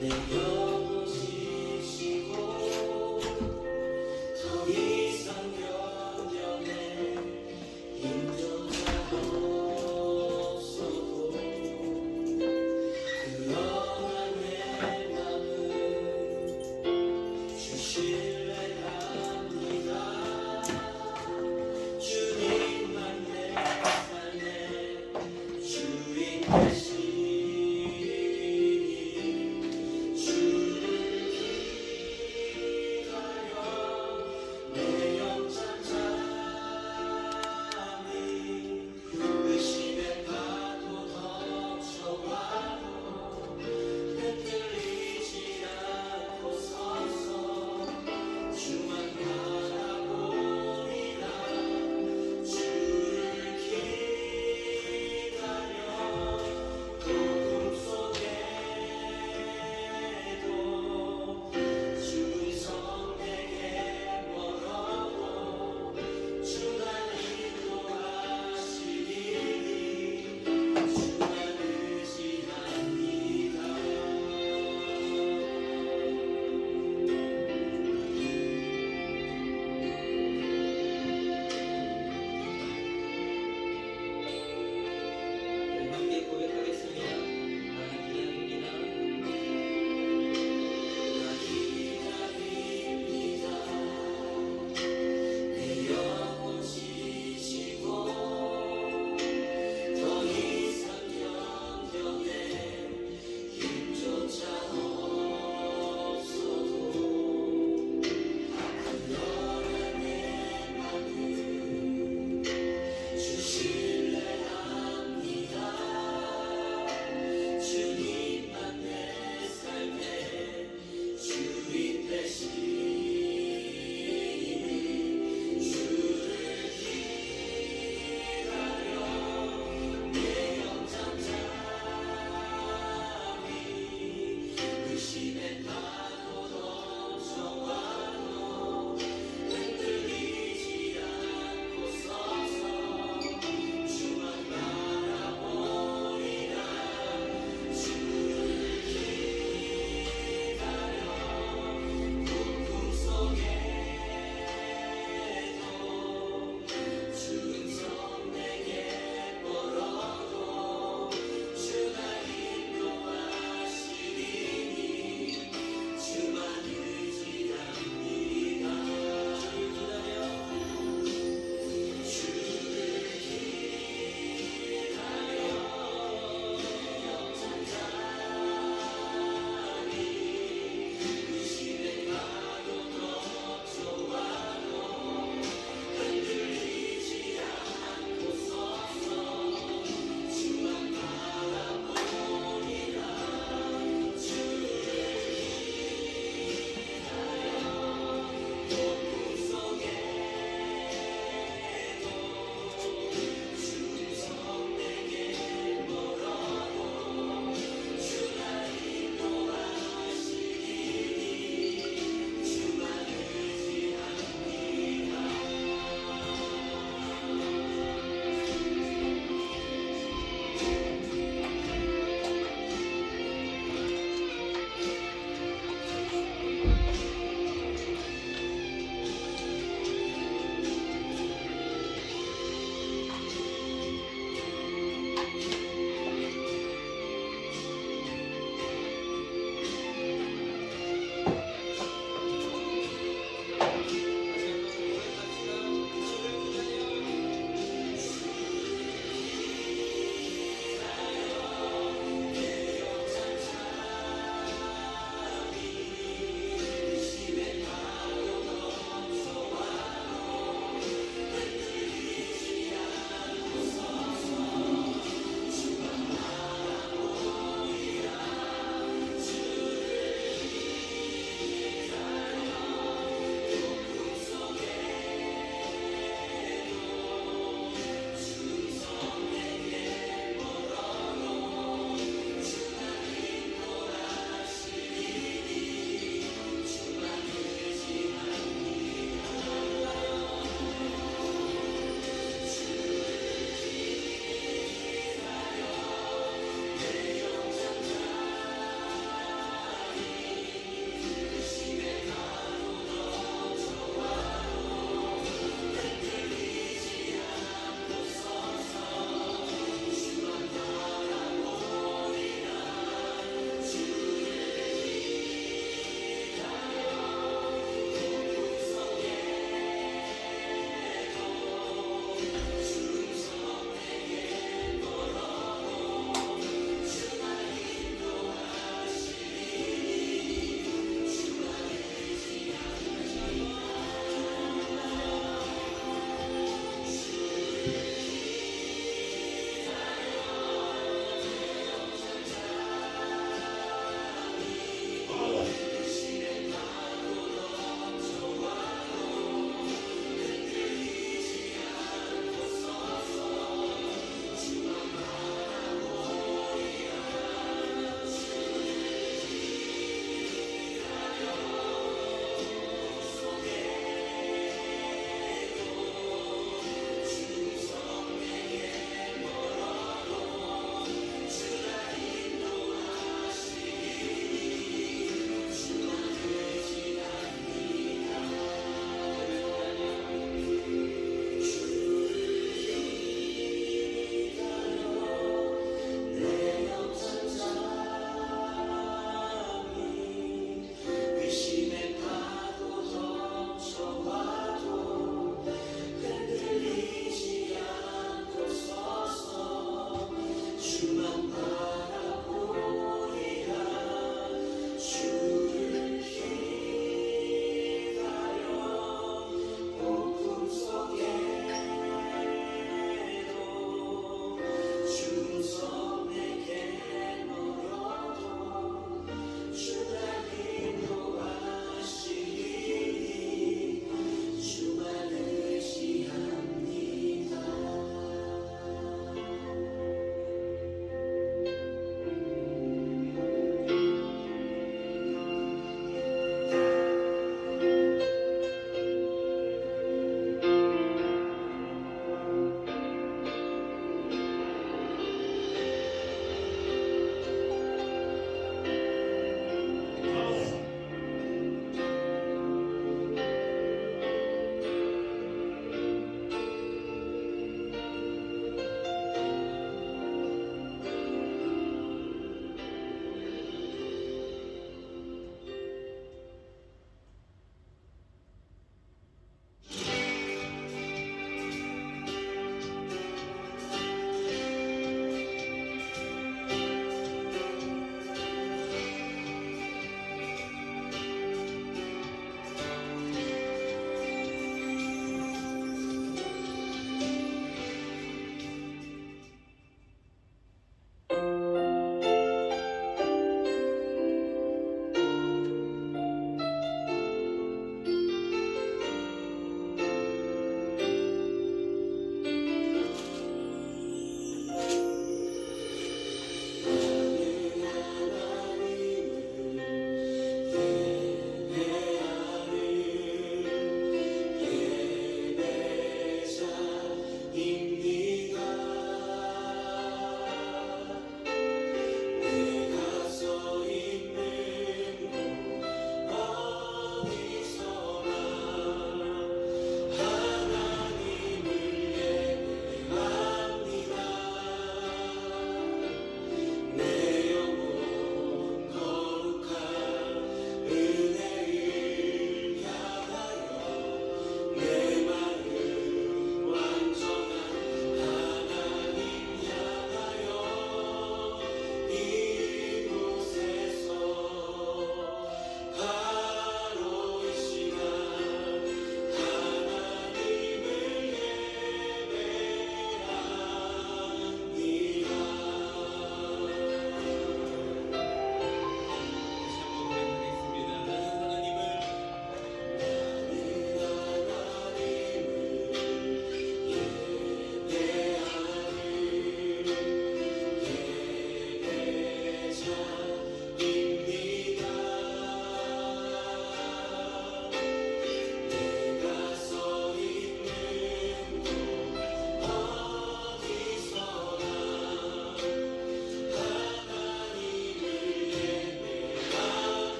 내 영혼이시고 더 이상 견뎌낼 힘조차 없어도 그러나 내 맘은 주 신뢰합니다. 주님만 내 삶의 주인 되시니 주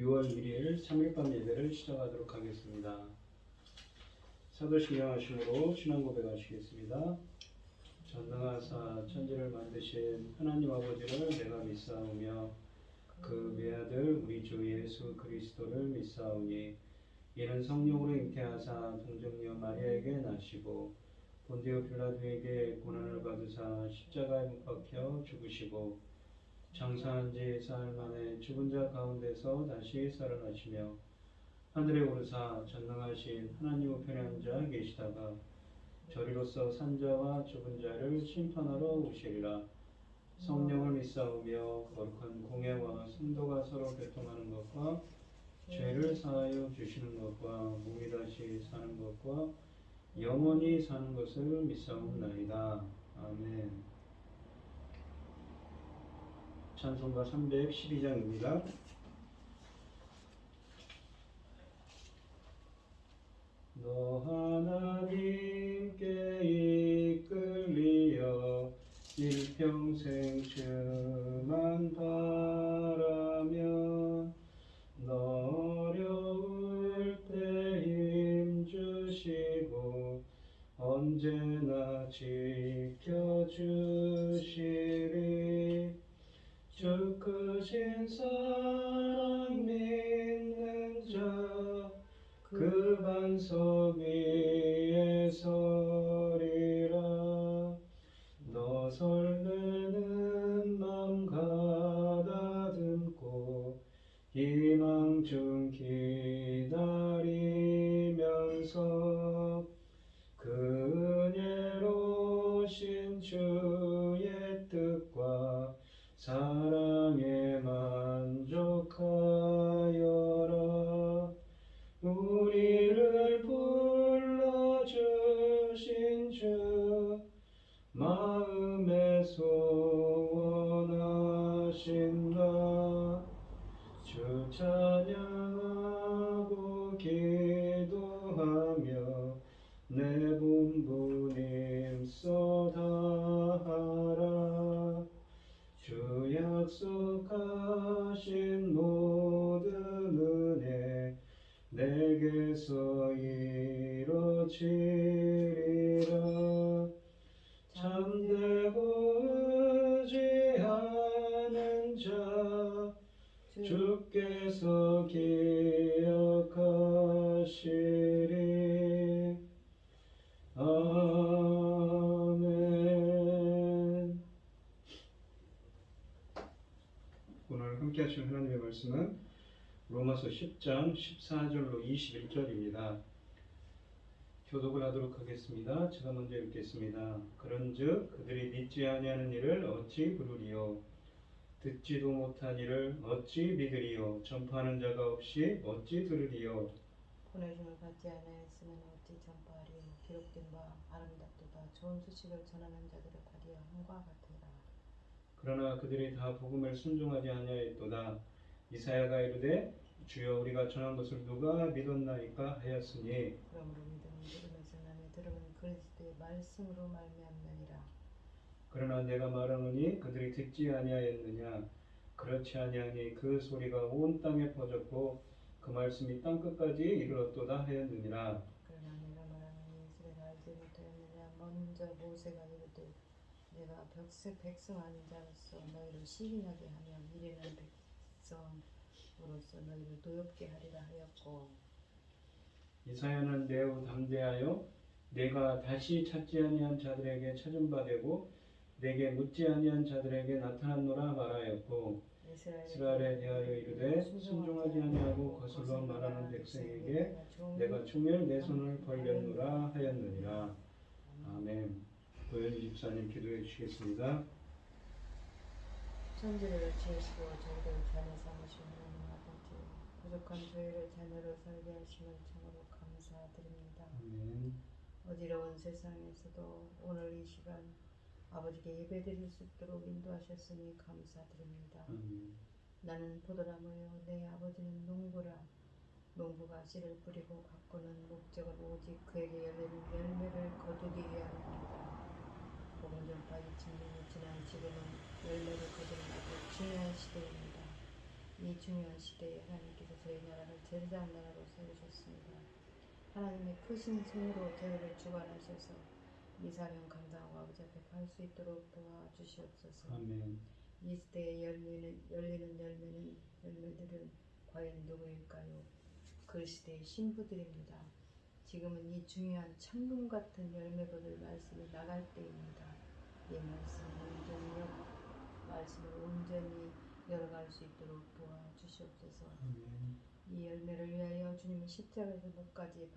6월 1일 3일밤 예배를 시작하도록 하겠습니다. 사도신경 하심으로 신앙 고백하시겠습니다. 전능하사 천지를 만드신 하나님 아버지를 내가 믿사오며 그 외아들 우리 주 예수 그리스도를 믿사오니 이는 성령으로 잉태하사 동정녀 마리아에게 나시고 본디오 빌라도에게 고난을 받으사 십자가에 못 박혀 죽으시고 장사한 지 사흘 만에 죽은 자 가운데서 다시 살아나시며 하늘에 오르사 전능하신 하나님 우편에 앉아 계시다가 저리로서 산자와 죽은 자를 심판하러 오시리라. 성령을 믿사오며 거룩한 공예와 성도가 서로 교통하는 것과 죄를 사하여 주시는 것과 몸이 다시 사는 것과 영원히 사는 것을 믿사옵나이다. 아멘. 찬송가 312장입니다. 너 하나님께 이끌리어 일평생 주만 바라면 너 어려울 때 힘주시고 언제나 지켜주시리. 주 크신 사랑 믿는 자 그 반석 위에 서리라. 너 설레는 맘 가다듬고 희망 중 기다리면서 그 은혜로우신 주의 뜻과 사랑에 만족하여라. 우리를 불러주신 주 마음에 소원하신다. 주 찬양하고 기도하며 내 분부 힘써 다하라. 주 약속하신 모든 은혜 내게서 이루어지리라. 참되고 의지하는 자 주께서 기억하시리. 아멘. 오늘 함께 하실 하나님의 말씀은 로마서 10장 14절로 21절입니다. 교독을 하도록 하겠습니다. 제가 먼저 읽겠습니다. 그런즉 그들이 믿지 아니하는 이를 어찌 부르리요? 듣지도 못한 이를 어찌 믿으리요? 전파하는 자가 없이 어찌 들으리요? 보내심을 받지 아니하였으면 어찌 전파하리요? 기록된 바 아름답도다. 좋은 소식을 전하는 자들의 발이 함과 같으라. 그러나 그들이 다 복음을 순종하지 아니하였도다. 이사야가 이르되 주여 우리가 전한 것을 누가 믿었나이까 하였으니 그러므로 믿음은 들음에서 나니 들음은 그리스도의 말씀으로 말미암느니라. 그러나 내가 말하노니 그들이 듣지 아니하였느냐? 그렇지 아니하니 그 소리가 온 땅에 퍼졌고 그 말씀이 땅 끝까지 이르렀도다 하였느니라. 그러나 내가 말하노니 이스라엘 알지 못하였느냐? 먼저 모세가 이르되 내가 백성 아닌 자로서 너희를 시인하게 하며 미래는 백성으로서 너희를 도엽게 하리라 하였고, 이사야는 매우 담대하여 내가 다시 찾지 아니한 자들에게 찾은 바 되고 내게 묻지 아니한 자들에게 나타났노라 말하였고, 이스라엘에 대하여 이르되 순종하지 아니하고 거슬러 말하는 백성에게 내가 종일 내 손을 벌렸노라 하였느니라. 아멘. 도현이 집사님 기도해 주시겠습니다. 천지를 지으시고 저희를 자녀 삼으신 하나님 아버지, 부족한 저희를 자녀로 살게 하심을 참으로 감사드립니다. 아멘. 어지러운 세상에서도 오늘 이 시간 아버지께 예배드릴 수 있도록 인도하셨으니 감사드립니다. 나는 포도나무요 내 아버지는 농부라. 농부가 씨를 뿌리고 가꾸는 목적은 오직 그에게 열리는 열매를 거두기 위함입니다. 복음 전파 2000년이 지난 지금은 열매를 거두는 아주 중요한 시대입니다. 이 중요한 시대에 하나님께서 저희 나라를 제사장 나라로 세우셨습니다. 하나님의 크신 손으로 저희를 주관하셔서 이 사명 감당하고 아버지 앞에 갈 수 있도록 도와주시옵소서. 아멘. 이 시대에 열리는 열매들은 과연 누구일까요? 그 시대의 신부들입니다. 지금은 이 중요한 창금 같은 열매들을 말씀이 나갈 때입니다. 이 말씀을 온전히 열어갈 수 있도록 도와주시옵소서. 아멘. 이 열매를 위하여 주님은 십자가에서 목까지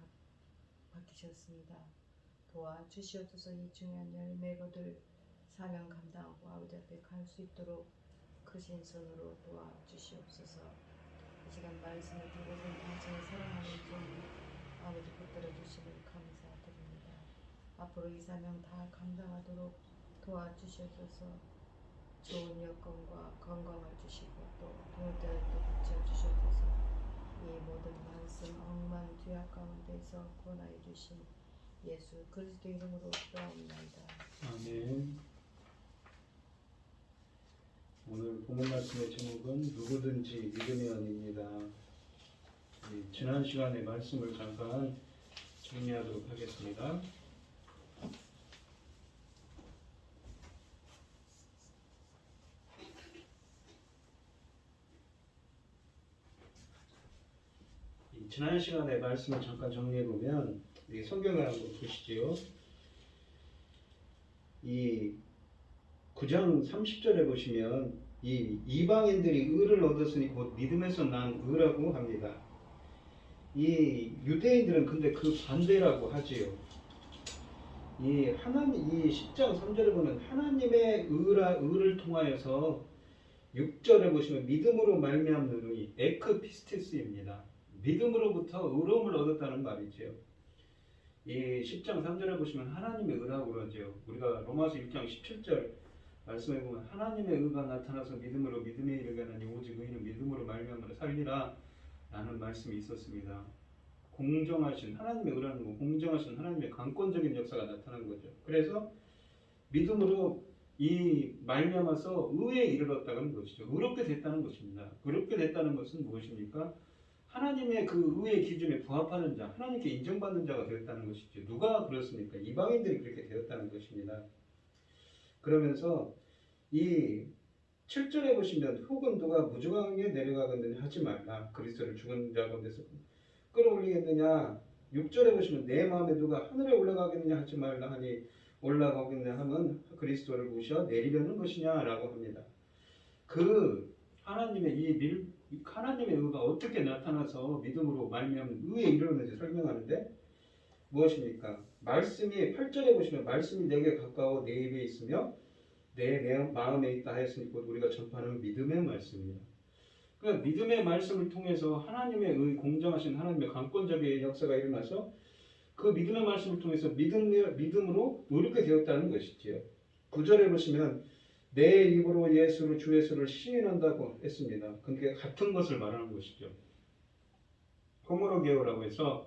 박히셨습니다. 도와주시옵소서. 이 중요한 열매들 사명 감당하고 아버지 앞에 갈 수 있도록 크신 손으로 도와주시옵소서. 이 시간 말씀을 듣고서 당신을 사랑하는 종 아버지 붙들어 주심을 감사드립니다. 앞으로 이 사명 다 감당하도록 도와주시옵소서. 좋은 여건과 건강을 주시고 또 동역자들도 붙여주시옵소서. 이 모든 말씀 억만 죄악 가운데서 구원하여 주신 예수 그리스도 이름으로 기도합니다. 아멘. 오늘 본문 말씀의 제목은 누구든지 믿음의 언입니다. 지난 시간의 말씀을 잠깐 정리하도록 하겠습니다. 지난 시간의 말씀을 잠깐 정리해 보면 성경을 한번 보시지요. 이 9장 30절에 보시면 이 이방인들이 의를 얻었으니 곧 믿음에서 난 의라고 합니다. 이 유대인들은 근데 그 반대라고 하지요. 이 10장 3절에 보면 하나님의 의를 통하여서 6절에 보시면 믿음으로 말미암는 의, 에크피스티스입니다. 믿음으로부터 의로움을 얻었다는 말이죠. 이 10장 3절에 보시면 하나님의 의라고 그러죠. 우리가 로마서 6장 17절 말씀해 보면 하나님의 의가 나타나서 믿음으로 믿음에 이르가나니 오직 의인은 믿음으로 말미암으로 살리라 라는 말씀이 있었습니다. 공정하신 하나님의 의라는 건 공정하신 하나님의 강권적인 역사가 나타난 거죠. 그래서 믿음으로 이 말미암아서 의에 이르렀다는 것이죠. 의롭게 됐다는 것입니다. 의롭게 됐다는 것은 무엇입니까? 하나님의 그 의의 기준에 부합하는 자, 하나님께 인정받는 자가 되었다는 것이죠. 누가 그렇습니까? 이방인들이 그렇게 되었다는 것입니다. 그러면서 이 7절에 보시면 혹은 누가 무중하게 내려가겠느냐 하지 말라. 그리스도를 죽은 자 가운데서 끌어올리겠느냐. 6절에 보시면 내 마음에 누가 하늘에 올라가겠느냐 하지 말라 하니 올라가겠느냐 하면 그리스도를 모셔 내리려는 것이냐라고 합니다. 그 하나님의 하나님의 의가 어떻게 나타나서 믿음으로 말미암는 의에 이르렀는지 설명하는데 무엇입니까? 말씀이 8절에 보시면 말씀이 내게 가까워 내 입에 있으며 내 마음에 있다 하였으니 곧 우리가 전파하는 믿음의 말씀입니다. 그러니까 믿음의 말씀을 통해서 하나님의 의 공정하신 하나님의 강권적인 역사가 일어나서 그 믿음의 말씀을 통해서 믿음으로 의롭게 되었다는 것이지요. 9절에 보시면 내 입으로 예수를 주 예수를 시인한다고 했습니다. 그러니까 같은 것을 말하는 것이죠. 호모로게오라고 해서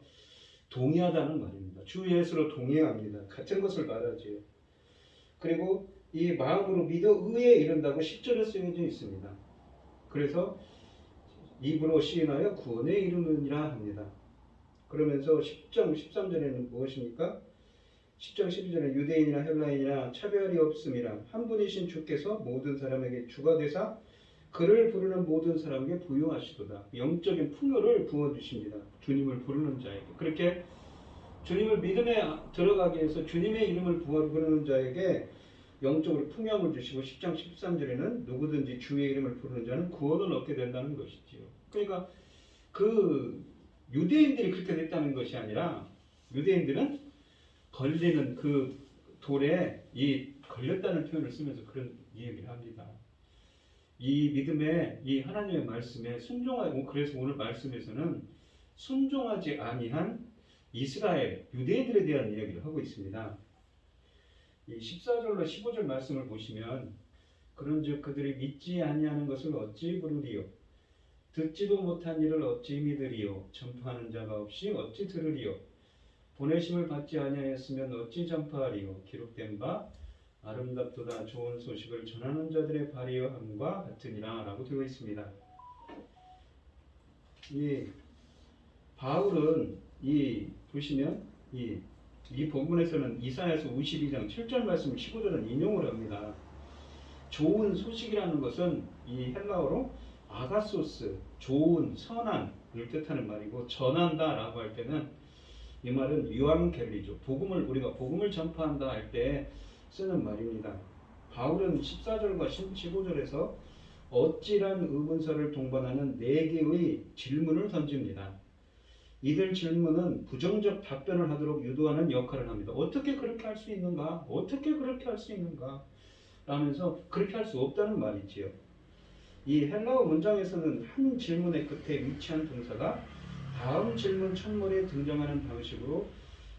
동의하다는 말입니다. 주 예수로 동의합니다. 같은 것을 말하지요. 그리고 이 마음으로 믿어 의에 이른다고 10절에 쓰여져 있습니다. 그래서 입으로 시인하여 구원에 이르느니라 합니다. 그러면서 10장 13절에는 무엇입니까? 10장 12절에 유대인이나 헬라인이나 차별이 없음이라 한 분이신 주께서 모든 사람에게 주가 되사 그를 부르는 모든 사람에게 부유하시도다. 영적인 풍요를 부어주십니다. 주님을 부르는 자에게. 그렇게 주님을 믿음에 들어가기 위해서 주님의 이름을 부르는 자에게 영적으로 풍요를 주시고 10장 13절에는 누구든지 주의 이름을 부르는 자는 구원을 얻게 된다는 것이지요. 그러니까 그 유대인들이 그렇게 됐다는 것이 아니라 유대인들은 걸리는 그 돌에 걸렸다는 표현을 쓰면서 그런 이야기를 합니다. 이 믿음에 이 하나님의 말씀에 순종하고 그래서 오늘 말씀에서는 순종하지 아니한 이스라엘 유대인들에 대한 이야기를 하고 있습니다. 이 14절로 15절 말씀을 보시면 그런즉 그들이 믿지 아니하는 것을 어찌 부르리요 듣지도 못한 일을 어찌 믿으리요 전파하는 자가 없이 어찌 들으리요 보내심을 받지 아니하였으면 어찌 전파하리요 기록된 바 아름답도다 좋은 소식을 전하는 자들의 발이여 함과 같으니라 라고 되어 있습니다. 이 바울은 보시면 이 본문에서는 이사야서 52장 7절 말씀 15절은 인용을 합니다. 좋은 소식이라는 것은 이 헬라어로 아가소스, 좋은, 선한을 뜻하는 말이고, 전한다라고 할 때는 이 말은 유앙겔리죠. 우리가 복음을 전파한다 할 때 쓰는 말입니다. 바울은 14절과 15절에서 어찌란 의문사를 동반하는 4개의 질문을 던집니다. 이들 질문은 부정적 답변을 하도록 유도하는 역할을 합니다. 어떻게 그렇게 할 수 있는가? 어떻게 그렇게 할 수 있는가? 라면서 그렇게 할 수 없다는 말이지요. 이 헬라어 문장에서는 한 질문의 끝에 위치한 동사가 다음 질문 첫머리에 등장하는 방식으로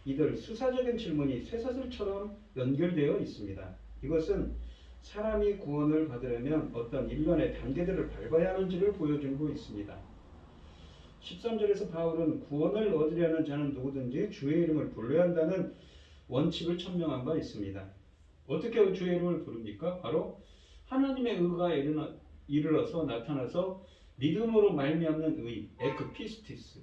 이들 수사적인 질문이 쇠사슬처럼 연결되어 있습니다. 이것은 사람이 구원을 받으려면 어떤 일련의 단계들을 밟아야 하는지를 보여주고 있습니다. 13절에서 바울은 구원을 얻으려는 자는 누구든지 주의 이름을 불러야 한다는 원칙을 천명한 바 있습니다. 어떻게 주의 이름을 부릅니까? 바로 하나님의 의가 이르러서 나타나서 믿음으로 말미암는 의, 에크피스티스,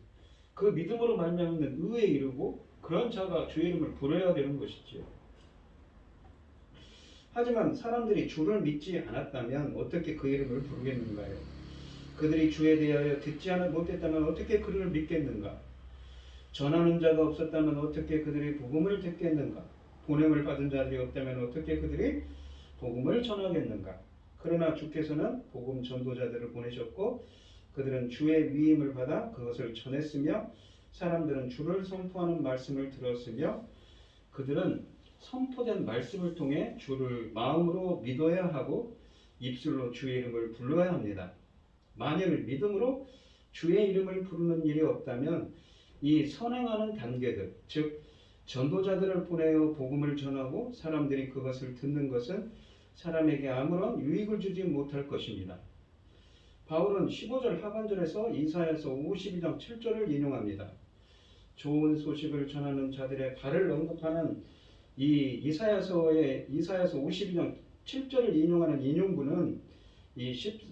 그 믿음으로 말미암는 의에 이르고 그런 자가 주의 이름을 부르어야 되는 것이지요. 하지만 사람들이 주를 믿지 않았다면 어떻게 그 이름을 부르겠는가요? 그들이 주에 대하여 듣지 못했다면 어떻게 그를 믿겠는가? 전하는 자가 없었다면 어떻게 그들이 복음을 듣겠는가? 보냄을 받은 자들이 없다면 어떻게 그들이 복음을 전하겠는가? 그러나 주께서는 복음 전도자들을 보내셨고 그들은 주의 위임을 받아 그것을 전했으며 사람들은 주를 선포하는 말씀을 들었으며 그들은 선포된 말씀을 통해 주를 마음으로 믿어야 하고 입술로 주의 이름을 불러야 합니다. 만일 믿음으로 주의 이름을 부르는 일이 없다면 이 선행하는 단계들, 즉 전도자들을 보내어 복음을 전하고 사람들이 그것을 듣는 것은 사람에게 아무런 유익을 주지 못할 것입니다. 바울은 15절 하반절에서 이사야서 52장 7절을 인용합니다. 좋은 소식을 전하는 자들의 발을 언급하는 이 이사야서 52장 7절을 인용하는 인용구는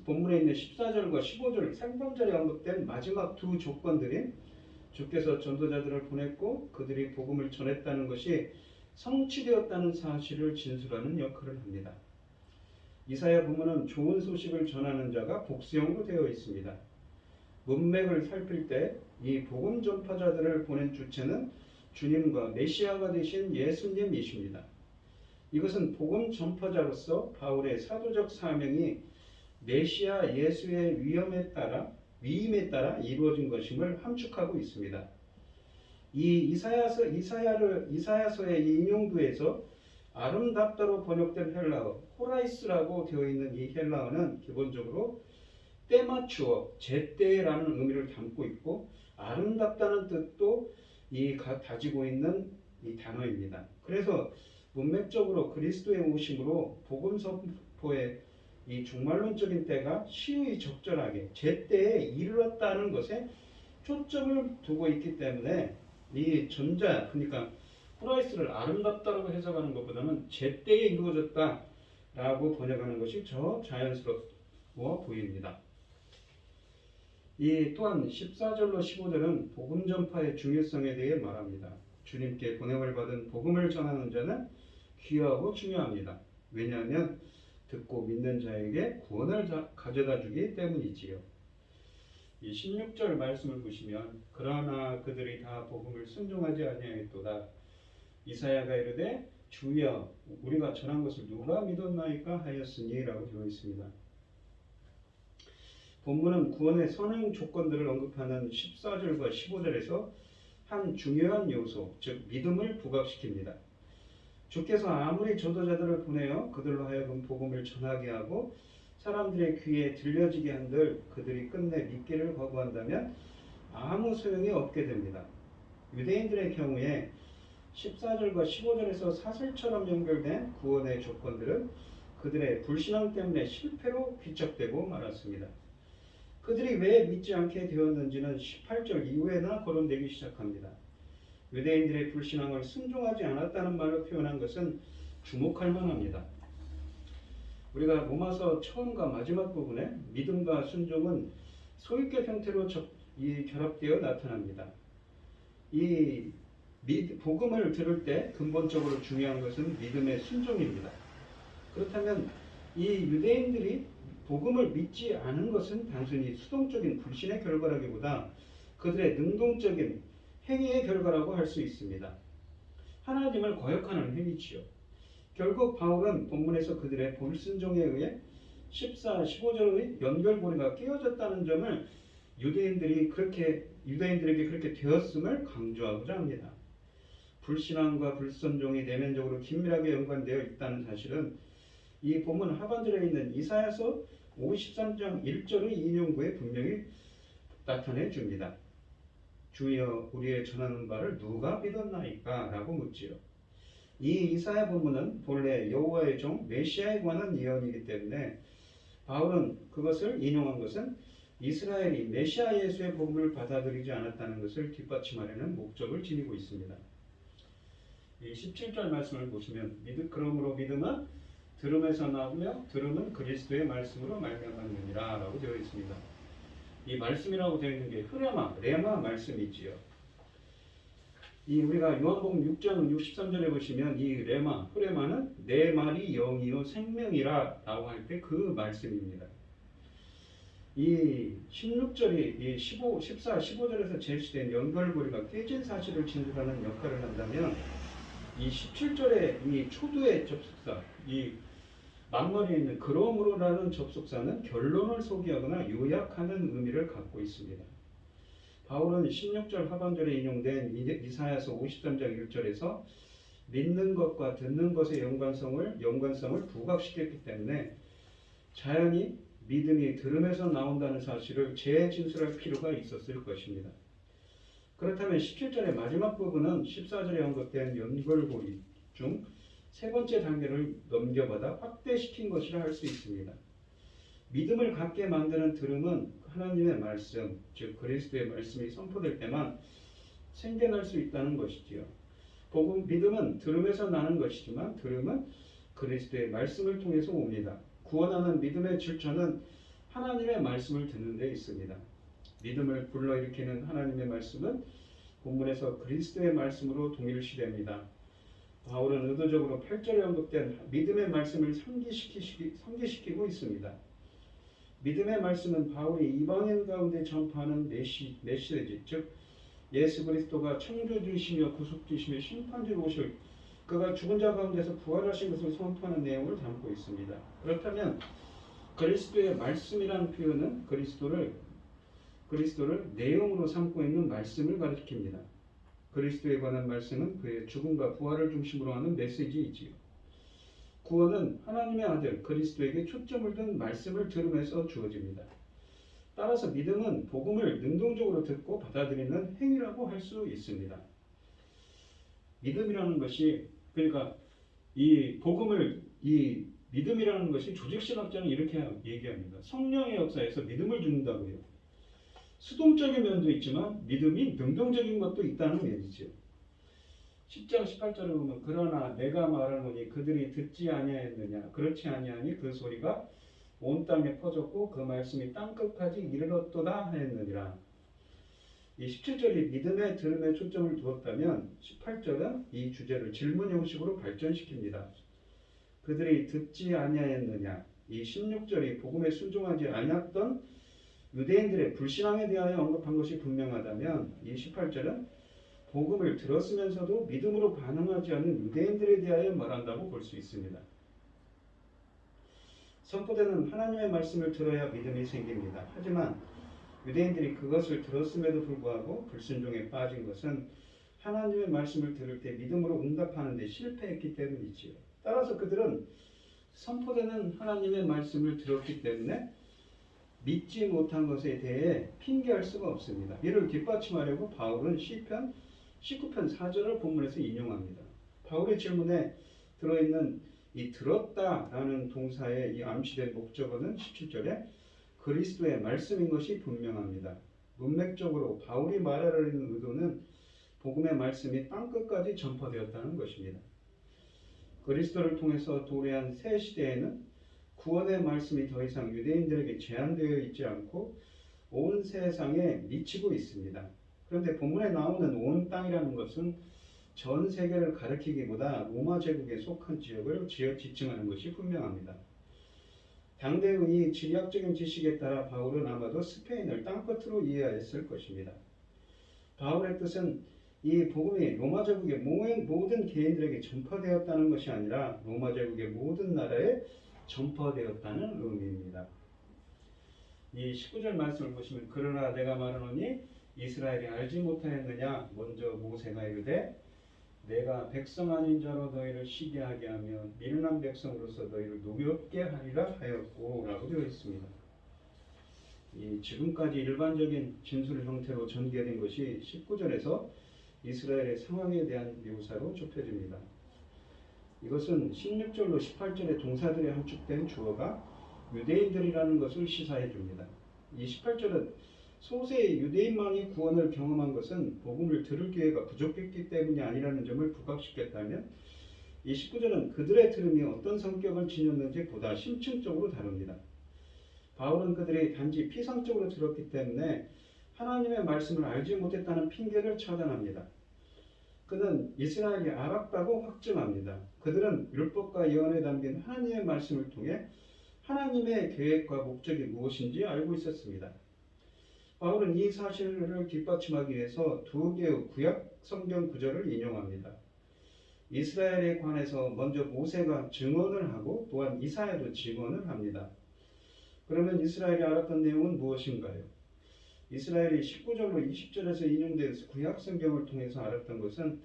본문에 있는 14절과 15절 상반절에 언급된 마지막 두 조건들인 주께서 전도자들을 보냈고 그들이 복음을 전했다는 것이 성취되었다는 사실을 진술하는 역할을 합니다. 이사야 본문은 좋은 소식을 전하는 자가 복수형으로 되어 있습니다. 문맥을 살필 때 이 복음 전파자들을 보낸 주체는 주님과 메시아가 되신 예수님이십니다. 이것은 복음 전파자로서 바울의 사도적 사명이 메시아 예수의 위임에 따라 이루어진 것임을 함축하고 있습니다. 이 이사야서의 인용구에서 아름답다로 번역된 헬라어 호라이스라고 되어 있는 이 헬라어는 기본적으로 때맞추어 제때라는 의미를 담고 있고 아름답다는 뜻도 가지고 있는 이 단어입니다. 그래서 문맥적으로 그리스도의 오심으로 복음 선포의 이 종말론적인 때가 시의 적절하게 제때에 이르렀다는 것에 초점을 두고 있기 때문에 이 전자, 그러니까 호라이스를 아름답다라고 해석하는 것보다는 제때에 이루어졌다라고 번역하는 것이 더 자연스러워 보입니다. 또한 14절로 15절은 복음 전파의 중요성에 대해 말합니다. 주님께 보냄을 받은 복음을 전하는 자는 귀하고 중요합니다. 왜냐하면 듣고 믿는 자에게 구원을 가져다 주기 때문이지요. 이 16절 말씀을 보시면 그러나 그들이 다 복음을 순종하지 아니하였도다. 이사야가 이르되 주여 우리가 전한 것을 누가 믿었나이까 하였으니 라고 되어 있습니다. 본문은 구원의 선행 조건들을 언급하는 14절과 15절에서 한 중요한 요소, 즉 믿음을 부각시킵니다. 주께서 아무리 전도자들을 보내어 그들로 하여금 복음을 전하게 하고 사람들의 귀에 들려지게 한들 그들이 끝내 믿기를 거부한다면 아무 소용이 없게 됩니다. 유대인들의 경우에 14절과 15절에서 사슬처럼 연결된 구원의 조건들은 그들의 불신앙 때문에 실패로 귀착되고 말았습니다. 그들이 왜 믿지 않게 되었는지는 18절 이후에나 거론되기 시작합니다. 유대인들의 불신앙을 순종하지 않았다는 말로 표현한 것은 주목할 만합니다. 우리가 로마서 처음과 마지막 부분에 믿음과 순종은 소유격 형태로 이 결합되어 나타납니다. 이 복음을 들을 때 근본적으로 중요한 것은 믿음의 순종입니다. 그렇다면 이 유대인들이 복음을 믿지 않은 것은 단순히 수동적인 불신의 결과라기보다 그들의 능동적인 행위의 결과라고 할 수 있습니다. 하나님을 거역하는 행위지요. 결국 바울은 본문에서 그들의 불순종에 의해 14, 15절의 연결고리가 깨어졌다는 점을 유대인들에게 그렇게 되었음을 강조하고자 합니다. 불신앙과 불순종이 내면적으로 긴밀하게 연관되어 있다는 사실은 이 본문 하반절에 있는 이사야서 53장 1절의 인용구에 분명히 나타내 줍니다. 주여 우리의 전하는 바를 누가 믿었나이까? 라고 묻지요. 이 이사야 본문은 본래 여호와의 종 메시아에 관한 예언이기 때문에 바울은 그것을 인용한 것은 이스라엘이 메시아 예수의 복음을 받아들이지 않았다는 것을 뒷받침하려는 목적을 지니고 있습니다. 이 17절 말씀을 보시면 그러므로 믿음은 들음에서 나오며 들음은 그리스도의 말씀으로 말미암았느니라 라고 되어 있습니다. 이 말씀이라고 되어 있는 게 레마 말씀이지요. 이 우리가 요한복음 6장 63절에 보시면 이 흐레마는 내 말이 영이요 생명이라 라고 할 때 그 말씀입니다. 이 16절이 이 14, 15절에서 제시된 연결고리가 깨진 사실을 진술하는 역할을 한다면 이 17절의 이 초두의 접속사, 이 막머리에 있는 그러므로라는 접속사는 결론을 소개하거나 요약하는 의미를 갖고 있습니다. 바울은 16절 하반절에 인용된 이사야서 53장 1절에서 믿는 것과 듣는 것의 연관성을 부각시켰기 때문에 자연히 믿음이 들음에서 나온다는 사실을 재진술할 필요가 있었을 것입니다. 그렇다면 17절의 마지막 부분은 14절에 언급된 연결고리 중 세 번째 단계를 넘겨받아 확대시킨 것이라 할 수 있습니다. 믿음을 갖게 만드는 들음은 하나님의 말씀, 즉 그리스도의 말씀이 선포될 때만 생겨날 수 있다는 것이지요. 믿음은 들음에서 나는 것이지만 들음은 그리스도의 말씀을 통해서 옵니다. 구원하는 믿음의 출처는 하나님의 말씀을 듣는 데 있습니다. 믿음을 불러일으키는 하나님의 말씀은 본문에서 그리스도의 말씀으로 동일시됩니다. 바울은 의도적으로 8절에 언급된 믿음의 말씀을 상기시키고 있습니다. 믿음의 말씀은 바울이 이방인 가운데 전파하는 메시지, 즉 예수 그리스도가 창조주이시며 구속주이시며 심판주로 오실 그가 죽은 자 가운데서 부활하신 것을 선포하는 내용을 담고 있습니다. 그렇다면 그리스도의 말씀이라는 표현은 그리스도를 내용으로 삼고 있는 말씀을 가리킵니다. 그리스도에 관한 말씀은 그의 죽음과 부활을 중심으로 하는 메시지이지요. 구원은 하나님의 아들 그리스도에게 초점을 둔 말씀을 들음에서 주어집니다. 따라서 믿음은 복음을 능동적으로 듣고 받아들이는 행위라고 할 수 있습니다. 믿음이라는 것이 그러니까 이 믿음이라는 것이 조직신학자는 이렇게 얘기합니다. 성령의 역사에서 믿음을 주는다고요. 수동적인 면도 있지만 믿음이 능동적인 것도 있다는 면이죠. 10장 18절에 보면 그러나 내가 말하노니 그들이 듣지 아니하였느냐 그렇지 아니하니 그 소리가 온 땅에 퍼졌고 그 말씀이 땅끝까지 이르렀도다 하였느니라. 이 17절이 믿음의 들음에 초점을 두었다면 18절은 이 주제를 질문 형식으로 발전시킵니다. 그들이 듣지 아니하였느냐. 이 16절이 복음에 순종하지 아니했던 유대인들의 불신앙에 대하여 언급한 것이 분명하다면 이 18절은 복음을 들었으면서도 믿음으로 반응하지 않는 유대인들에 대하여 말한다고 볼 수 있습니다. 선포되는 하나님의 말씀을 들어야 믿음이 생깁니다. 하지만 유대인들이 그것을 들었음에도 불구하고 불순종에 빠진 것은 하나님의 말씀을 들을 때 믿음으로 응답하는 데 실패했기 때문이지요. 따라서 그들은 선포되는 하나님의 말씀을 들었기 때문에 믿지 못한 것에 대해 핑계할 수가 없습니다. 이를 뒷받침하려고 바울은 시편 19편 4절을 본문에서 인용합니다. 바울의 질문에 들어있는 이 들었다라는 동사의 이 암시된 목적어는 17절에 그리스도의 말씀인 것이 분명합니다. 문맥적으로 바울이 말하려는 의도는 복음의 말씀이 땅끝까지 전파되었다는 것입니다. 그리스도를 통해서 도래한 새 시대에는 구원의 말씀이 더 이상 유대인들에게 제한되어 있지 않고 온 세상에 미치고 있습니다. 그런데 본문에 나오는 온 땅이라는 것은 전 세계를 가리키기보다 로마 제국에 속한 지역을 지칭하는 것이 분명합니다. 당대의 이 지리학적인 지식에 따라 바울은 아마도 스페인을 땅끝으로 이해했을 것입니다. 바울의 뜻은 이 복음이 로마 제국의 모든 개인들에게 전파되었다는 것이 아니라 로마 제국의 모든 나라에 전파되었다는 의미입니다. 이 19절 말씀을 보시면 그러나 내가 말하노니 이스라엘이 알지 못하였느냐 먼저 모세가 이르되 내가 백성 아닌 자로 너희를 시기하게 하며 미련한 백성으로서 너희를 노엽게 하리라 하였고 라고 되어 있습니다. 이 지금까지 일반적인 진술 형태로 전개된 것이 19절에서 이스라엘의 상황에 대한 묘사로 좁혀집니다. 이것은 16절로 18절의 동사들에 함축된 주어가 유대인들이라는 것을 시사해 줍니다. 이 18절은 소수의 유대인만이 구원을 경험한 것은 복음을 들을 기회가 부족했기 때문이 아니라는 점을 부각시켰다면 이 19절은 그들의 들음이 어떤 성격을 지녔는지 보다 심층적으로 다룹니다. 바울은 그들이 단지 피상적으로 들었기 때문에 하나님의 말씀을 알지 못했다는 핑계를 차단합니다. 그는 이스라엘이 알았다고 확증합니다. 그들은 율법과 예언에 담긴 하나님의 말씀을 통해 하나님의 계획과 목적이 무엇인지 알고 있었습니다. 바울은 이 사실을 뒷받침하기 위해서 두 개의 구약 성경 구절을 인용합니다. 이스라엘에 관해서 먼저 모세가 증언을 하고 또한 이사야도 증언을 합니다. 그러면 이스라엘이 알았던 내용은 무엇인가요? 이스라엘이 19절로 20절에서 인용된 구약 성경을 통해서 알았던 것은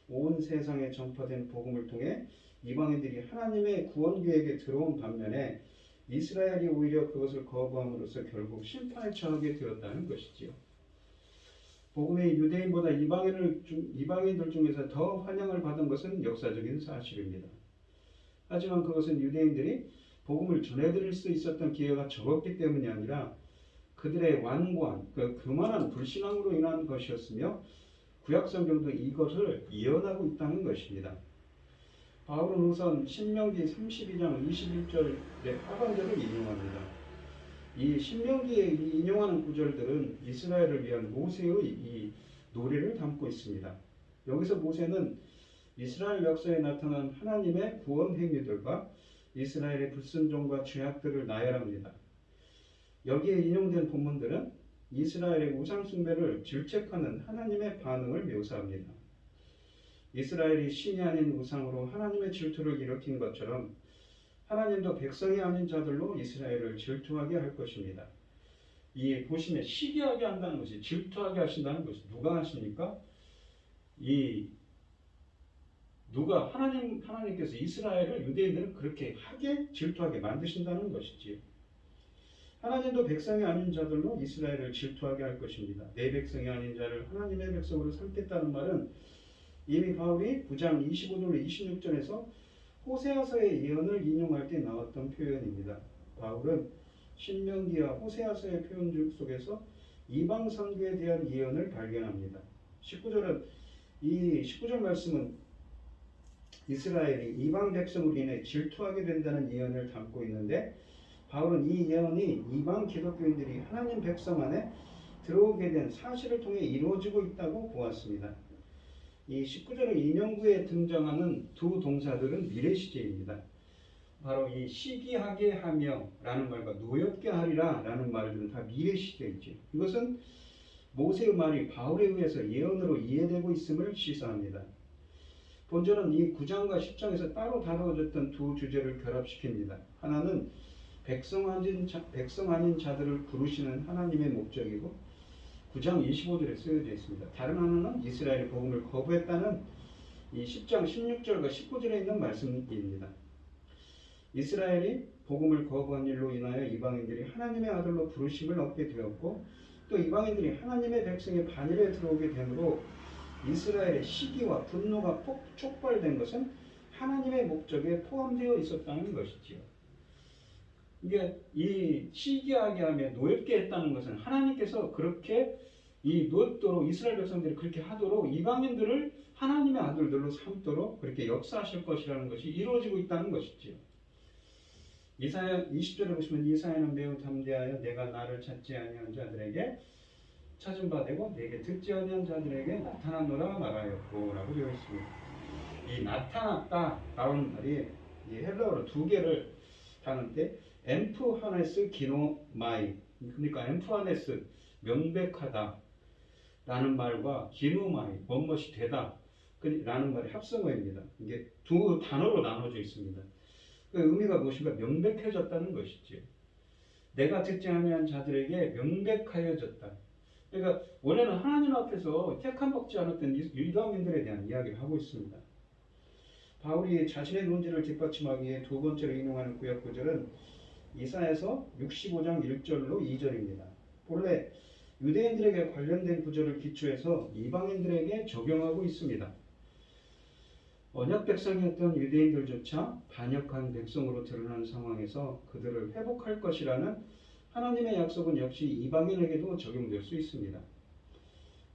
온 세상에 전파된 복음을 통해 이방인들이 하나님의 구원 계획에 들어온 반면에 이스라엘이 오히려 그것을 거부함으로써 결국 심판에 처하게 되었다는 것이지요. 복음이 유대인보다 이방인들 중에서 더 환영을 받은 것은 역사적인 사실입니다. 하지만 그것은 유대인들이 복음을 전해드릴 수 있었던 기회가 적었기 때문이 아니라 그들의 완고한 그만한 불신앙으로 인한 것이었으며 구약성경도 이것을 예언하고 있다는 것입니다. 바울은 우선 신명기 32장 21절의 하반절을 인용합니다. 이 신명기에 인용하는 구절들은 이스라엘을 위한 모세의 이 노래를 담고 있습니다. 여기서 모세는 이스라엘 역사에 나타난 하나님의 구원 행위들과 이스라엘의 불순종과 죄악들을 나열합니다. 여기에 인용된 본문들은 이스라엘의 우상 숭배를 질책하는 하나님의 반응을 묘사합니다. 이스라엘이 신이 아닌 우상으로 하나님의 질투를 일으킨 것처럼 하나님도 백성이 아닌 자들로 이스라엘을 질투하게 할 것입니다. 이 보시면 시기하게 한다는 것이 질투하게 하신다는 것이 누가 하십니까? 하나님께서 이스라엘을 유대인들은 그렇게 하게 질투하게 만드신다는 것이지요. 하나님도 백성이 아닌 자들로 이스라엘을 질투하게 할 것입니다. 내 백성이 아닌 자를 하나님의 백성으로 삼겠다는 말은 이미 바울이 9장 25절로 26절에서 호세아서의 예언을 인용할 때 나왔던 표현입니다. 바울은 신명기와 호세아서의 표현 속에서 이방 선교에 대한 예언을 발견합니다. 19절 말씀은 이스라엘이 이방 백성으로 인해 질투하게 된다는 예언을 담고 있는데 바울은 이 예언이 이방 기독교인들이 하나님 백성 안에 들어오게 된 사실을 통해 이루어지고 있다고 보았습니다. 이 19절의 인용구에 등장하는 두 동사들은 미래 시제입니다. 바로 이 시기하게 하며 라는 말과 노엽게 하리라 라는 말들은 다 미래 시제이죠. 이것은 모세의 말이 바울에 의해서 예언으로 이해되고 있음을 시사합니다. 본절은 이 9장과 10장에서 따로 다루어졌던 두 주제를 결합시킵니다. 하나는 백성 아닌 자들을 부르시는 하나님의 목적이고 9장 25절에 쓰여져 있습니다. 다른 하나는 이스라엘의 복음을 거부했다는 이 10장 16절과 19절에 있는 말씀입니다. 이스라엘이 복음을 거부한 일로 인하여 이방인들이 하나님의 아들로 부르심을 얻게 되었고 또 이방인들이 하나님의 백성의 반열에 들어오게 되므로 이스라엘의 시기와 분노가 촉발된 것은 하나님의 목적에 포함되어 있었다는 것이지요. 이게 이 시기하게 하며 노엽게 했다는 것은 하나님께서 그렇게 이 노엽도록 이스라엘 백성들이 그렇게 하도록 이방인들을 하나님의 아들들로 삼도록 그렇게 역사하실 것이라는 것이 이루어지고 있다는 것이지요. 이사야 20절에 보시면 이사야는 매우 담대하여 내가 나를 찾지 아니한 자들에게 찾은 바 되고 내게 듣지 아니한 자들에게 나타났노라 말하였고 라고 되어 있습니다. 이 나타났다 라는 말이 이 헬라어로 두 개를 다는데 엠프하네스 기노마이, 그러니까 엠프하네스 명백하다 라는 말과 기노마이 뭐뭇이 되다 라는 말의 합성어입니다. 이게 두 단어로 나눠져 있습니다. 그 의미가 무엇인가? 명백해졌다는 것이지요. 내가 듣지 아니한 자들에게 명백하여졌다. 그러니까 원래는 하나님 앞에서 택함 받지 않았던 이방인들에 대한 이야기를 하고 있습니다. 바울이 자신의 논지를 뒷받침하기 위해 두 번째로 인용하는 구약 구절은 이사야서 65장 1절로 2절입니다. 본래 유대인들에게 관련된 구절을 기초해서 이방인들에게 적용하고 있습니다. 언약 백성이었던 유대인들조차 반역한 백성으로 드러난 상황에서 그들을 회복할 것이라는 하나님의 약속은 역시 이방인에게도 적용될 수 있습니다.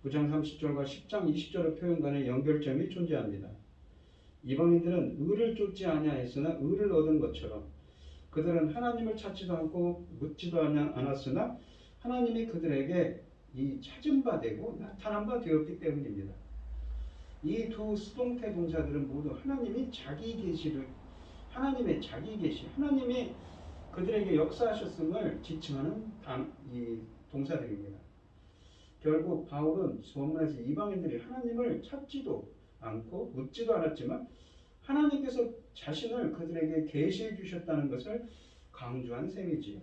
9장 30절과 10장 20절의 표현 간의 연결점이 존재합니다. 이방인들은 의를 쫓지 아니하였으나 의를 얻은 것처럼 그들은 하나님을 찾지도 않고 묻지도 않았으나 하나님이 그들에게 이 찾은 바 되고 나타난 바 되었기 때문입니다. 이 두 수동태 동사들은 모두 하나님의 자기 계시, 하나님이 그들에게 역사하셨음을 지칭하는 이 동사들입니다. 결국 바울은 본문에서 이방인들이 하나님을 찾지도 않고 묻지도 않았지만 하나님께서 자신을 그들에게 계시해 주셨다는 것을 강조한 셈이지요.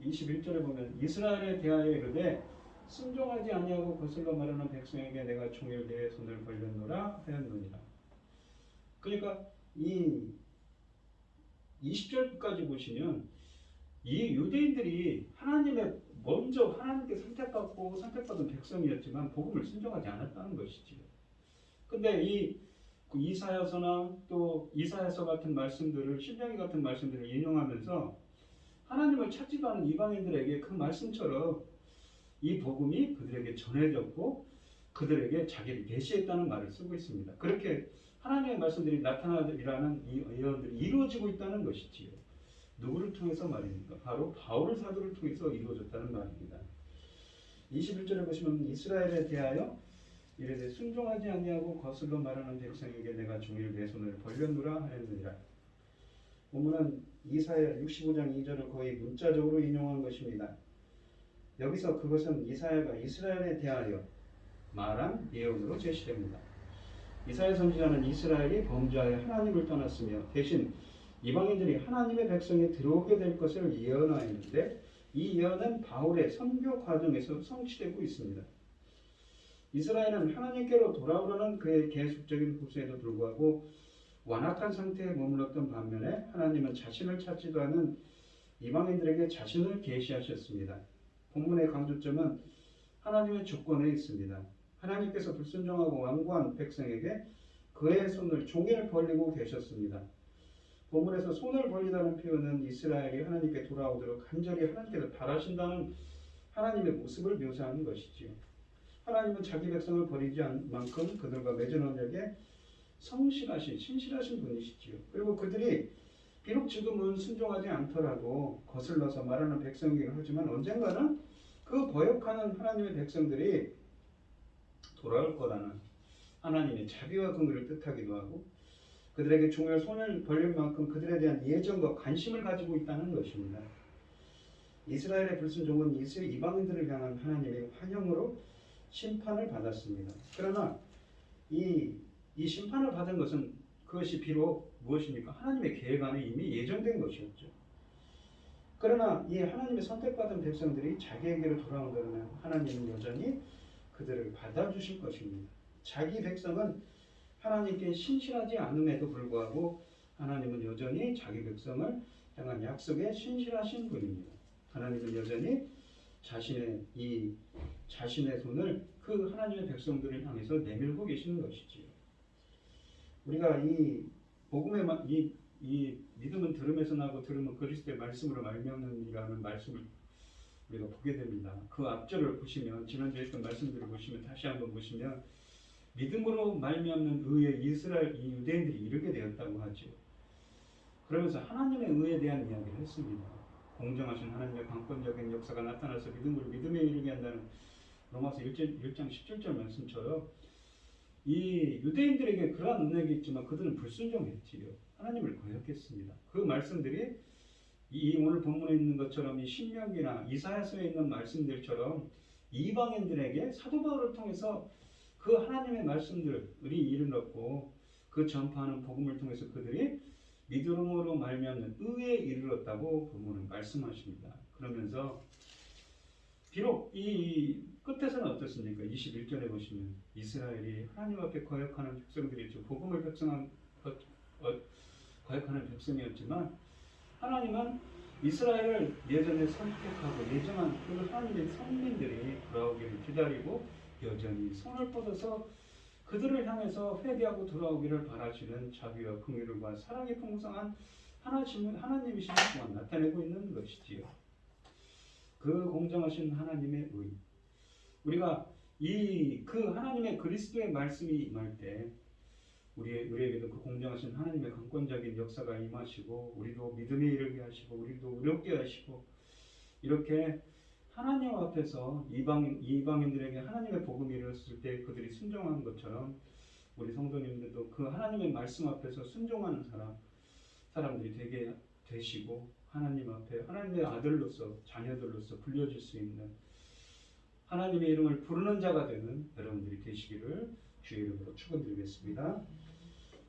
21절에 보면 이스라엘에 대하여 이르되 순종하지 아니하고 거슬러 말하는 백성에게 내가 종일 내 손을 벌렸노라 하였느니라. 그러니까 이 20절까지 보시면 이 유대인들이 먼저 하나님께 선택받은 백성이었지만 복음을 순종하지 않았다는 것이지요. 근데 이 이사야서나 또 이사야서 같은 말씀들을, 신명기 같은 말씀들을 인용하면서 하나님을 찾지도 않은 이방인들에게 그 말씀처럼 이 복음이 그들에게 전해졌고 그들에게 자기를 계시했다는 말을 쓰고 있습니다. 그렇게 하나님의 말씀들이 나타나리라는 이 예언들이 이루어지고 있다는 것이지요. 누구를 통해서 말입니까? 바로 바울 사도를 통해서 이루어졌다는 말입니다. 21절에 보시면 이스라엘에 대하여 이르되 순종하지 아니하고 거슬러 말하는 백성에게 내가 종일 내 손을 벌렸노라 하였느니라. 본문은 이사야 65장 2절을 거의 문자적으로 인용한 것입니다. 여기서 그것은 이사야가 이스라엘에 대하여 말한 예언으로 제시됩니다. 이사야 선지자는 이스라엘이 범죄하여 하나님을 떠났으며 대신 이방인들이 하나님의 백성에 들어오게 될 것을 예언하였는데 이 예언은 바울의 선교 과정에서 성취되고 있습니다. 이스라엘은 하나님께로 돌아오려는 그의 계속적인 후세에도 불구하고 완악한 상태에 머물렀던 반면에 하나님은 자신을 찾지도 않은 이방인들에게 자신을 계시하셨습니다. 본문의 강조점은 하나님의 조건에 있습니다. 하나님께서 불순종하고 완고한 백성에게 그의 손을 종일 벌리고 계셨습니다. 본문에서 손을 벌리다는 표현은 이스라엘이 하나님께 돌아오도록 간절히 하나님께서 바라신다는 하나님의 모습을 묘사하는 것이지요. 하나님은 자기 백성을 버리지 않을 만큼 그들과 맺은 언약에 성실하신, 신실하신 분이시지요. 그리고 그들이 비록 지금은 순종하지 않더라도 거슬러서 말하는 백성이긴 하지만 언젠가는 그 거역하는 하나님의 백성들이 돌아올 거라는 하나님의 자비와 긍휼을 뜻하기도 하고 그들에게 종일 손을 벌릴 만큼 그들에 대한 예정과 관심을 가지고 있다는 것입니다. 이스라엘의 불순종은 이방인들을 향한 하나님의 환영으로 심판을 받았습니다. 그러나 이 심판을 받은 것은 그것이 비록 무엇입니까? 하나님의 계획 안에 이미 예정된 것이었죠. 그러나 이 하나님의 선택받은 백성들이 자기에게로 돌아온다면 하나님은 여전히 그들을 받아주실 것입니다. 자기 백성은 하나님께 신실하지 않음에도 불구하고 하나님은 여전히 자기 백성을 향한 약속에 신실하신 분입니다. 하나님은 여전히 자신의 손을 그 하나님의 백성들을 향해서 내밀고 계시는 것이지요. 우리가 이 복음의 이 믿음은 들음에서 나고 들음은 그리스도의 말씀으로 말미암는이라는 말씀을 우리가 보게 됩니다. 그 앞절을 보시면 지난주에 했던 말씀들을 보시면 다시 한번 보시면 믿음으로 말미암는 의에 이스라엘 이 유대인들이 이르게 되었다고 하죠. 그러면서 하나님의 의에 대한 이야기를 했습니다. 공정하신 하나님의 강권적인 역사가 나타나서 믿음에 이르게 한다는 로마서 1장 17절 말씀처럼 이 유대인들에게 그러한 은혜가 있지만 그들은 불순종했지요. 하나님을 거역했습니다. 그 말씀들이 이 오늘 본문에 있는 것처럼 이 신명기나 이사야서에 있는 말씀들처럼 이방인들에게 사도 바울을 통해서 그 하나님의 말씀들이 이르렀고 그 전파하는 복음을 통해서 그들이 믿음으로 말미암는 의에 이르렀다고 본문은 말씀하십니다. 그러면서 비록 이 끝에서는 어떻습니까? 21절에 보시면 이스라엘이 하나님 앞에 거역하는 백성들이죠. 복음을 거역하는 백성이었지만 하나님은 이스라엘을 예전에 선택하고 예정한 그 하나님의 선민들이 돌아오기를 기다리고 여전히 손을 뻗어서 그들을 향해서 회개하고 돌아오기를 바라시는 자비와 긍휼과 사랑이 풍성한 하나님이심을 또한 나타내고 있는 것이지요. 그 공정하신 하나님의 의, 우리가 그 하나님의 그리스도의 말씀이 임할 때 우리에게도 그 공정하신 하나님의 강권적인 역사가 임하시고 우리도 믿음에 이르게 하시고 우리도 의롭게 하시고 이렇게 하나님 앞에서 이방인들에게 하나님의 복음이 이르렀을 때 그들이 순종한 것처럼 우리 성도님들도 그 하나님의 말씀 앞에서 순종하는 사람들이 되게 되시고 하나님 앞에 하나님의 아들로서 자녀들로서 불려질 수 있는 하나님의 이름을 부르는 자가 되는 여러분들이 되시기를 주의 이름으로 축원드리겠습니다.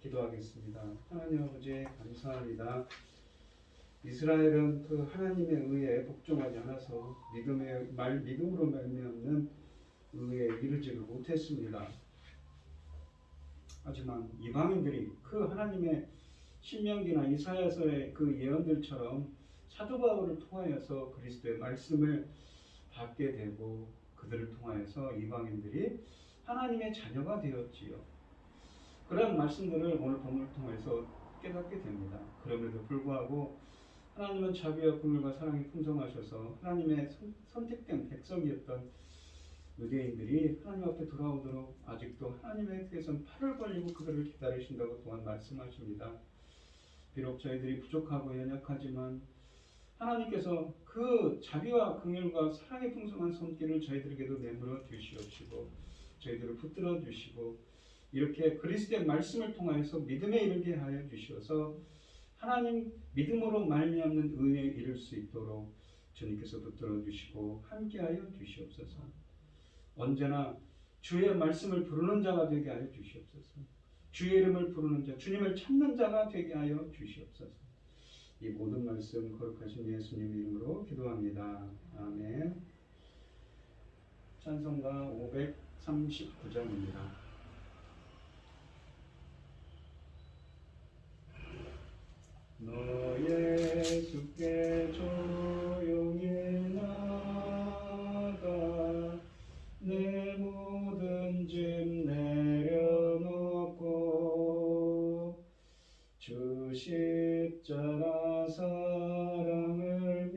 기도하겠습니다. 하나님 아버지 감사합니다. 이스라엘은 그 하나님의 의에 복종하지 않아서 믿음으로 말미암는 의에 이르지를 못했습니다. 하지만 이방인들이 그 하나님의 신명기나 이사야서의 그 예언들처럼 사도 바울을 통하여서 그리스도의 말씀을 받게 되고 그들을 통하여서 이방인들이 하나님의 자녀가 되었지요. 그런 말씀들을 오늘 본문을 통해서 깨닫게 됩니다. 그럼에도 불구하고 하나님은 자비와 긍휼과 사랑이 풍성하셔서 하나님의 선택된 백성이었던 유대인들이 하나님 앞에 돌아오도록 아직도 하나님의 뜻에선 팔을 벌리고 그들을 기다리신다고 또한 말씀하십니다. 비록 저희들이 부족하고 연약하지만 하나님께서 그 자비와 긍휼과 사랑의 풍성한 손길을 저희들에게도 내밀어 주시옵시고 저희들을 붙들어 주시고 이렇게 그리스도의 말씀을 통하여서 믿음에 이르게 하여 주시어서 하나님 믿음으로 말미암는 의에 이를 수 있도록 주님께서 붙들어 주시고 함께하여 주시옵소서. 언제나 주의 말씀을 부르는 자가 되게 하여 주시옵소서. 주의 이름을 부르는 자, 주님을 찾는 자가 되게 하여 주시옵소서. 이 모든 말씀 거룩하신 예수님 이름으로 기도합니다. 아멘. 찬송가 539장입니다. 너 예수께 조용히 나가 내 모든 짐 내려놓고 주 십자가 사랑을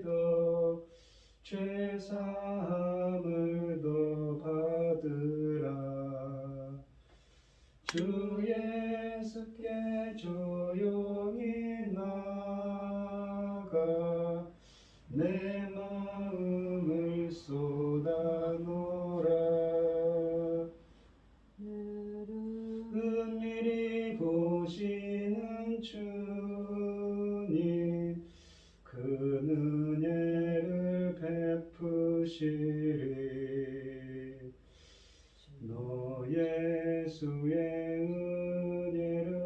믿어 죄 사함을 더 받으라. 주 예수께 조용히 나가 내 마음을 쏟아놓으라. 은밀히 보시는 주님 그 은혜를 베푸시리. 너 예수의 은혜를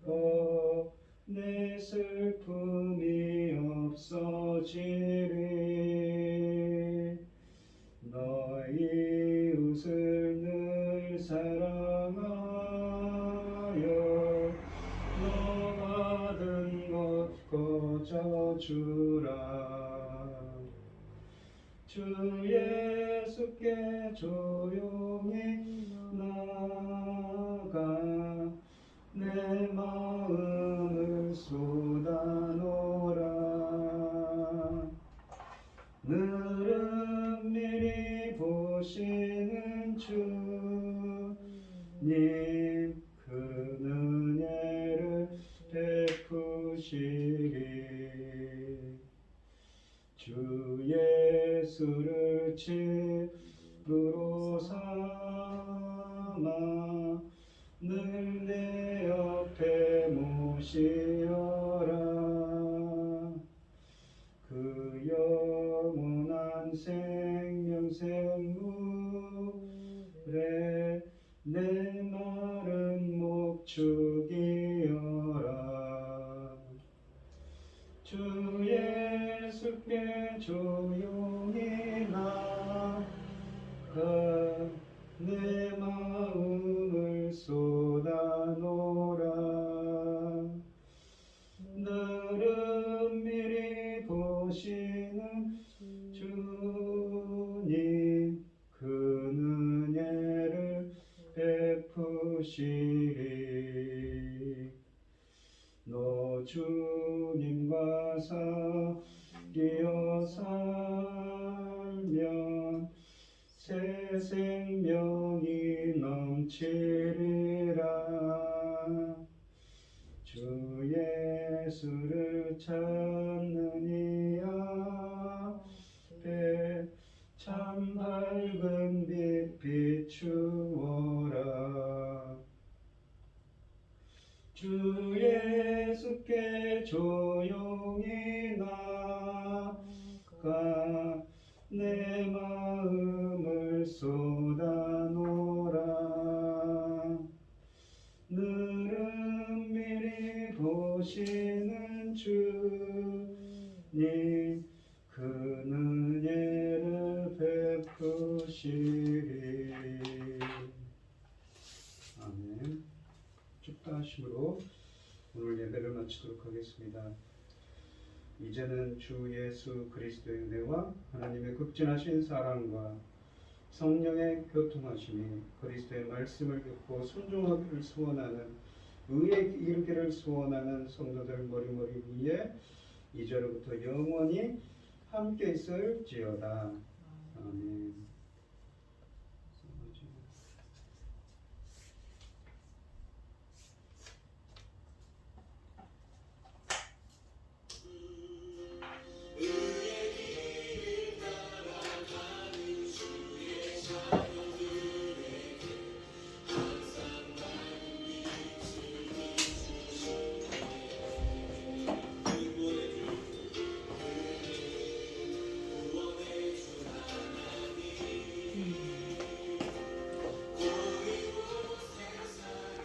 입어 내 슬픔이 없어지리. 너희 이웃을 늘 사랑하여 너 받은 것 거저주라. 주 예수께 조용히 나가 내 마음을 쏟아놓으라. 늘 미리 보시는 주님 그 목축이여라. 주 예수께 조용히 나가 내 마음을 쏟아놓으라. 너를 미리 보시는 주님 그 은혜를 베푸시리. 너 주님과 사귀어 살면 새 생명이 넘치리라. 주 예수를 찾는 이 앞에 참 밝은 빛 비추어라. 주 예수께 조용히 나가 내 마음을 쏟아놓으라. 너를 미리 보시는 주님 그 은혜를 베푸시리. 아멘. 축도하심으로 오늘 예배를 마치도록 하겠습니다. 이제는 주 예수 그리스도의 은혜와 하나님의 극진하신 사랑과 성령의 교통하심이 그리스도의 말씀을 듣고 순종하기를 소원하는 의에 이르기를 소원하는 성도들 머리머리 위에 이제로부터 영원히 함께 있을지어다. 아멘.